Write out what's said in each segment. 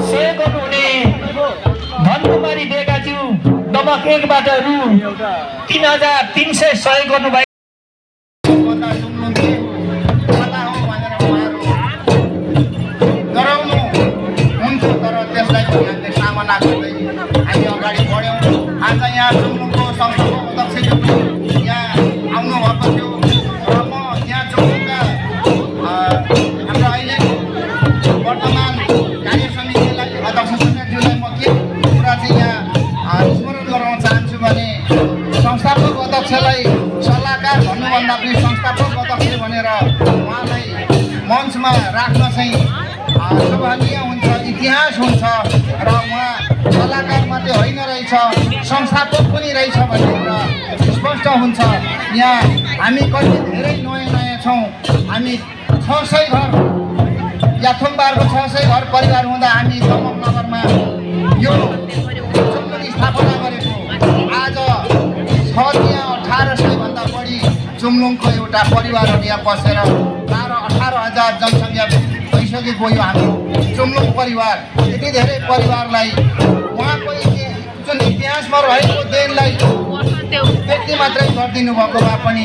सहयोग गर्नुहुने धनकुमारी बेगाज्यू दमक 1 बाट रु 3,300 सहयोग गर्नुभएको गराउनु हुन्थ्यो तर त्यसलाई हामीले सामना गर्दै हामी अगाडि बढ्यौँ। आज यहाँ जुम्लुङको संस्थापक अध्यक्षज्यू यहाँ आउनुभएको थियो र म यहाँ जुम्लुङका हाम्रो अहिलेको वर्तमान कार्य समितिलाई अध्यक्ष सदस्यज्यूलाई म के कुरा चाहिँ यहाँ स्मरण गराउन चाहन्छु भने संस्थापक अध्यक्षलाई सल्लाहकार भन्नुभन्दा पनि संस्थापक अध्यक्ष भनेर उहाँलाई मञ्चमा राख्न चाहिँ शोभनीय हुन्छ, इतिहास हुन्छ र उहाँ सल्लाहकार मात्रै होइन रहेछ, संस्थापक पनि रहेछ भन्ने कुरा स्पष्ट हुन्छ। यहाँ हामी कति धेरै नयाँ छौँ। हामी 600 घर याथुमबारको 600 घर परिवार हुँदा हामी दमक नगरमा यो जुम्लुङ स्थापना गरेको। आज 1800 भन्दा बढी जुम्लुङको एउटा परिवारहरू यहाँ बसेर 18,000 जनसङ्ख्या भइसकेको यो हाम्रो जुम्लुङ परिवार। यति धेरै परिवारलाई उहाँको जुन इतिहासमा रहेको देनलाई व्यक्ति मात्रै गरिदिनु भएको भए पनि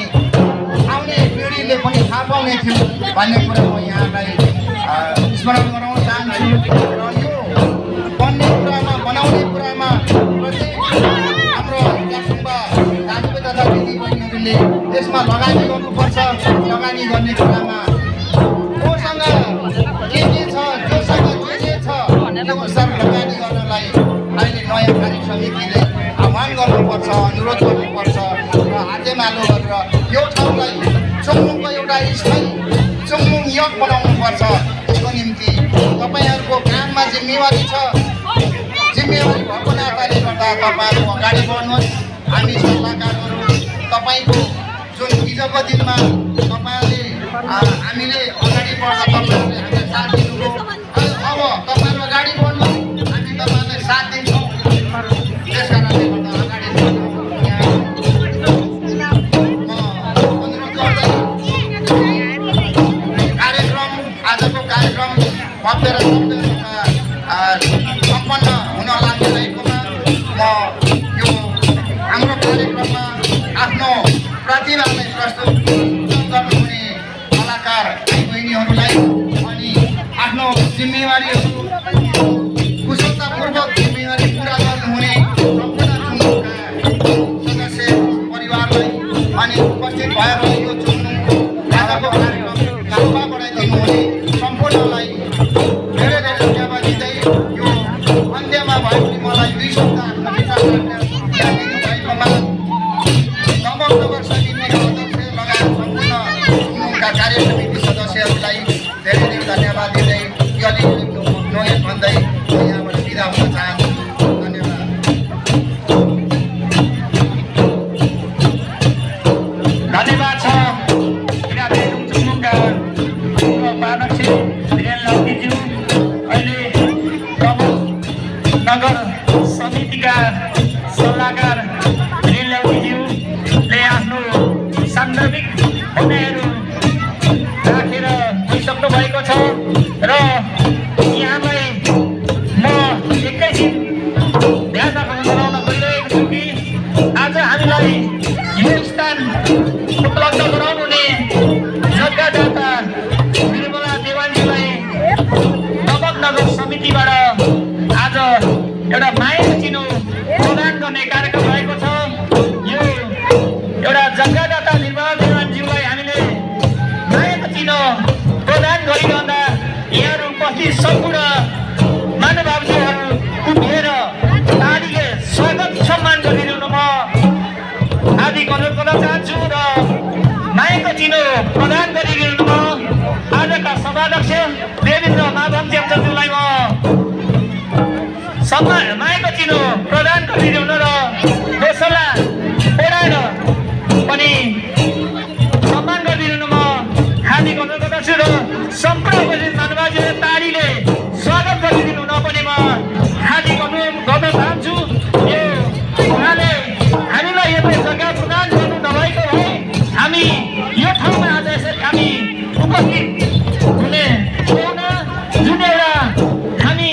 आउने पिँढीले पनि थाहा पाउने थियो भन्ने कुरा म यहाँलाई स्मरण गराउन चाहन्छु। र यो बन्ने कुरामा बनाउने कुरामा प्रत्येक हाम्रो काठमाडौँमा दाजुभाइ तथा दिदीबहिनीहरूले यसमा लगानी गर्नुपर्छ। लगानी गर्ने कुरामा कोसँग के छ, जोसँग जे छ त्यो अनुसार लगानी गर्नलाई अहिले नयाँ कार्य समितिले आह्वान गर्नुपर्छ, अनुरोध गर्नुपर्छ र हातेमालो गरेर यो ठाउँलाई जुम्लुङको एउटा स्थायी जुम्लुङ योग बनाउनुपर्छ। यसको निम्ति तपाईँहरूको काममा जिम्मेवारी छ। जिम्मेवारी भएको नाताले गर्दा तपाईँहरू अगाडि बढ्नुहोस्। हामी सल्लाहकारहरू तपाईँको जुन हिजोको दिनमा तपाईँहरूले हामीले अगाडि बढ्दा तपाईँहरूले हामीलाई साथ दिनुभयो। अब तपाईँहरू अगाडि बढ्नु, हामी तपाईँहरूलाई साथ दिन्छौँ। त्यस कारणले गर्दा अगाडि बढ्नु यहाँ म अनुरोध गर्दै कार्यक्रम आजको कार्यक्रम भव्य र सम्पन्न हुन लागिरहेकोमा म यो हाम्रो कार्यक्रममा आफ्नो प्रतिभालाई प्रस्तुत गर्नुहुने कलाकार भाइ बहिनीहरूलाई अनि आफ्नो जिम्मेवारीहरू कुशलतापूर्वक जिम्मेवारी पुरा गर्नुहुने सम्पूर्ण जुम्लुङका सदस्य परिवारलाई अनि उपस्थित भएर यो जुम्लुङको आजको कार्यक्रम गाउँमा बढाइदिनु हुने सम्पूर्णलाई धेरै धेरै धन्यवाद दिँदै यो अन्त्यमा भए पनि मलाई 2 शब्द आफ्नो विचार राख्न दिनुभएकोमा दमक नगर समितिका अध्यक्ष लगायत सम्पूर्ण जुम्लुङका कार्य समिति सदस्यहरूलाई धेरै धेरै धन्यवाद दिँदै यो अलिकति नोहेत भन्दै यहाँबाट बिदा हुन चाहन्छु। धन्यवाद। धन्यवाद छ जुम्लुङका उपाध्यक्ष वीरेन लौतीज्यू, अहिले दमक नगर समितिका सल्लाहकार वीरेन लौतीज्यूले आफ्नो सान्दर्भिक भनाइहरू राखेर गइसक्नु भएको छ र यहाँलाई म एकैछिन ध्यान गराउन गइरहेको छु कि आज हामीलाई यो स्थान उपलब्ध गराउनुहुने जग्गादाता निर्मला देवानजीलाई दमक नगर समितिबाट आज एउटा माया चिनो प्रदान गर्ने कार्यक्रम रहेको छ। यो एउटा जग्गादाता निर्मला देवानज्यूलाई हामीले मायाको चिनो प्रदान गरिरहँदा यहाँहरू उपस्थित सम्पूर्ण महानुभावज्यूहरू उभिएर तालीले स्वागत सम्मान गरिरहनु म हार्दिक अनुरोध गर्न चाहन्छु र मायाको चिनो प्रदान गरिरहनु म आजका सभाध्यक्ष देवेन्द्र माधव चेप्चाज्यूलाई म मायाको चिनो प्रदान गरिरहनु र दोस्रोला ओढाएर पनि सम्मान गरिरहनु म हार्दिक अनुरोध गर्दछु र सम्पूर्ण उपस्थित महानुभावज्यूले तालीले स्वागत गरिदिनु हुन पनि म हार्दिक अनुरोध गर्न चाहन्छु। यो उहाँले हामीलाई यतै जग्गा प्रदान गर्नु नभएको भए हामी यो ठाउँमा आज यसरी हामी उपस्थित हुने थिएन। जुन एउटा हामी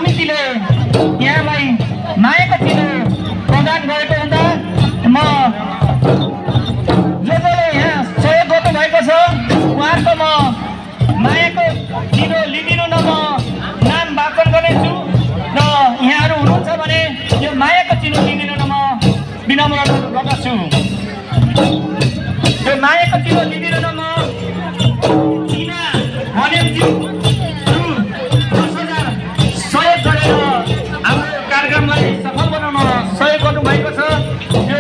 समितिले यहाँलाई मायाको चिनो प्रदान गरेको हुँदा म जसले यहाँ सहयोग गर्नुभएको छ उहाँको म मायाको चिनो लिदिनु न म नाम वाचन गर्नेछु र यहाँहरू हुनुहुन्छ भने यो मायाको चिनो लिदिनु न म विनम्र गर्दछु। यो मायाको चिनो लिदिनु न म चिना हनेमज्यू रु 10,000 सहयोग गरेर हाम्रो कार्यक्रमलाई सफल बनाउन सहयोग गर्नुभएको छ। यो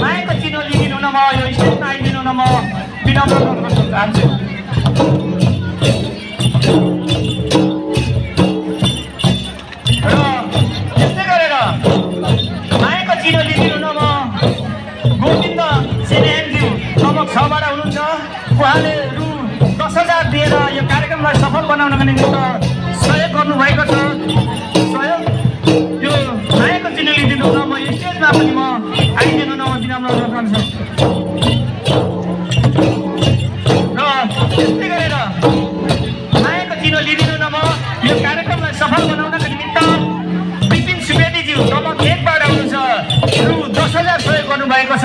मायाको चिनो लिदिनु न म यो स्टेजमा आइदिनु न म विनम्र गर्न चाहन्छु। र यस्तै गरेर मायाको चिनो लिदिनु न म गोविन्द सिन्हाज्यू प्रमुख 6 बाट हुनुहुन्छ। उहाँले रु 10,000 दिएर यो कार्यक्रमलाई सफल बनाउनको निम्ति सहयोग गर्नुभएको छ। सहयोग यो मायाको चिनो लिदिनु न म स्टेजमा पनि म आइदिनु न म विनम्र अनुरोध गर्छु। र यस्तै गरेर मायाको चिनो लिदिनु न म यो कार्यक्रमलाई सफल बनाउनको निमित्त विपिन सुवेदीज्यू प्रमुख 1 बाट हुनुहुन्छ। रु 10,000 सहयोग गर्नुभएको छ।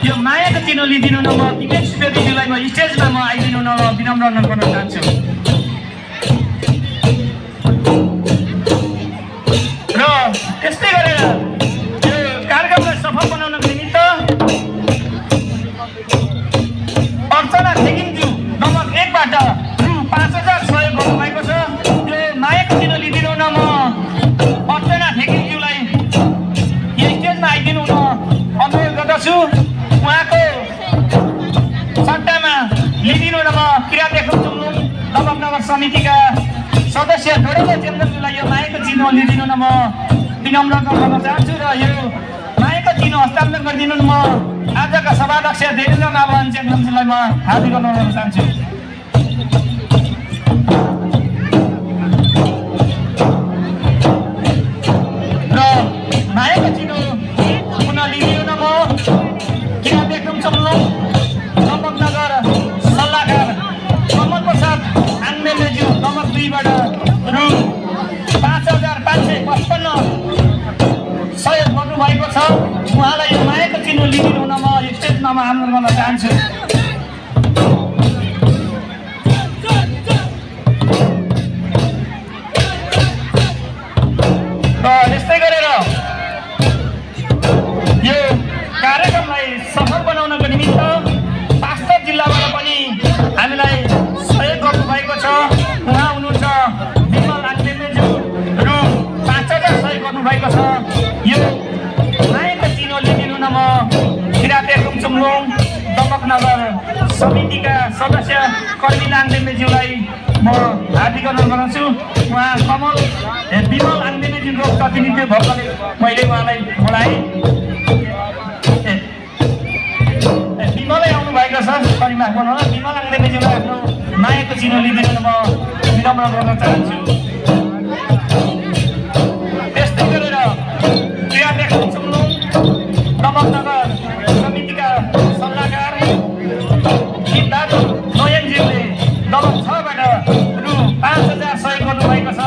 यो मायाको चिनो लिदिनु न म विपिन सुवेदीज्यूलाई म स्टेजमा म आइदिनु न म विनम्र अनुरोध गर्न चाहन्छु। र त्यस्तै गरेर यो कार्यक्रमलाई सफल बनाउनको निमित्त अर्चना थेगिङज्यू नम्बर 1 बाट रु 5,000 सहयोग गर्नुभएको छ। यो मायाको चिनो लिदिनु न म अर्चना थेगिङज्यूलाई यो स्टेजमा आइदिनु न अनुरोध गर्दछु। उहाँको सट्टामा लिदिनु न म किरात देखुङ चुम्लुङ नगर समितिका सदस्य डोरेले चेम्जनज्यूलाई यो मायाको चिनो लिदिनु न म विनम्र गर्न चाहन्छु। र यो मायाको चिनो हस्तान्तरण गरिदिनु न म आजका सभाध्यक्ष देवेन्द्र नारायण चेम्जनज्यूलाई म हार्दिक अनुरोध गर्न चाहन्छु। र मायाको चिनो पुनः लिदिनु न म किरात देखुङ चुम्लुङ नगर सल्लाहकार कमल प्रसाद आङ्ग्रेज्यू नम्बर 2 बाट रु 5,555 सहयोग गर्नुभएको छ। उहाँलाई यो मायाको चिनो लिदिनु न म स्टेजमा म आन्दोलन गर्न चाहन्छु। र यस्तै गरेर यो कार्यक्रमलाई सफल बनाउनको निमित्त पाँचथर जिल्लाबाट पनि हामीलाई सहयोग गर्नुभएको छ। उहाँ हुनुहुन्छ विमल आङ्ग्रेज्यू रु 5,000 सहयोग गर्नुभएको छ। यो मायाको चिनो लिदिनु न म किरात देखुङ चुम्लुङ नगर समितिका सदस्य कर्मिला आङ्ग्रेज्यूलाई म हार्दिक अनुरोध गर्छु। उहाँ विमल आङ्ग्रेज्यूको प्रतिनिधित्व भएकोले मैले उहाँलाई बोलाएँ। विमलै आउनु भएको छ करिमा बोल्नु होला। विमल आङ्ग्रेज्यूलाई आफ्नो मायाको चिनो लिदिनु न म विनम्र गर्न चाहन्छु। त्यस्तै गरेर किरात देखुङ चुम्लुङ नगर समितिका सल्लाहकार सिद्धार्थ नयनज्यूले नम्बर 6 बाट रु 5,000 सहयोग गर्नुभएको छ।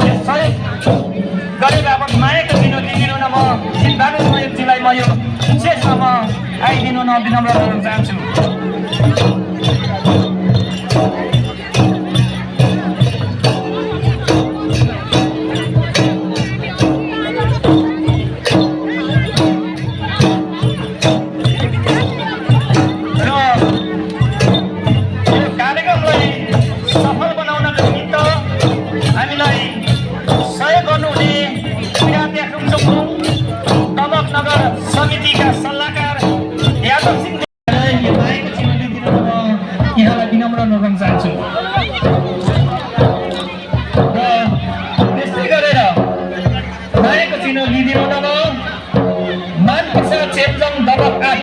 यस सहयोग गरे बापत मायाको चिनो लिदिनु न म सिद्धार्थ नयनज्यूलाई म यो विशेषमा म आइदिनु न विनम्र गर्न चाहन्छु। समितिका